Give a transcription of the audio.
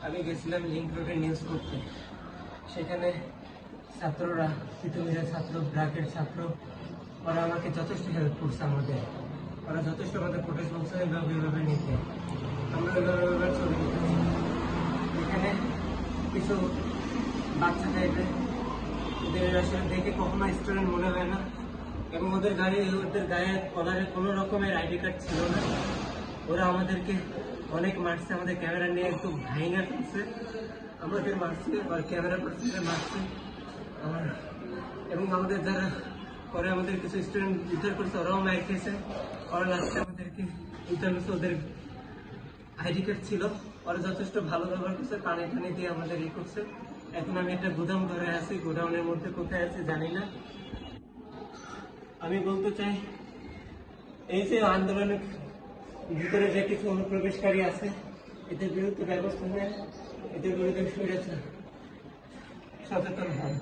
আমি গেছিলাম লিঙ্ক রোডে নিউজ করতে। সেখানে ছাত্ররা, তিতুমিরের ছাত্র, ব্র্যাকের ছাত্র, ওরা আমাকে যথেষ্ট হেল্প করছে। ওরা যথেষ্ট আমাদের প্রোটেস্ট বলছে এভাবে নিতে। আমরা এভাবে চলে যেতেছি। এখানে কিছু বাচ্চা টাইপের, ওদের আসলে দেখে কখনো স্টুডেন্ট মনে হয় না, এবং ওদের গায়ে কলারে কোনো রকমের আইডি কার্ড ছিল না। ওরা আমাদেরকে অনেক মারছে, আমাদের ক্যামেরা নিয়ে একটু ভাইঙা ফেলছে, আমাদের মারছে আর ক্যামেরা পার্সনকে মারছে এবং আমাদের যারা পরে আমাদের কিছু স্টুডেন্ট উদ্ধার করছে ওরাও মার খেয়েছে। ওরা লাস্টে আমাদেরকে উদ্ধার করছে, ওদের আইডি কার্ড ছিল। ওরা যথেষ্ট ভালো ব্যবহার করছে, পানি টানি দিয়ে আমাদের করছে। এখন আমি একটা গুদাম ঘরে আছি, গোডাউনের মধ্যে কোথায় আছি জানি না। আমি বলতে চাই, এই যে আন্দোলনের ভিতরে যে কিছু অনুপ্রবেশকারী আছে, এদের বিরুদ্ধে ব্যবস্থা নেয়, এদের বিরুদ্ধে সচেতন হয়।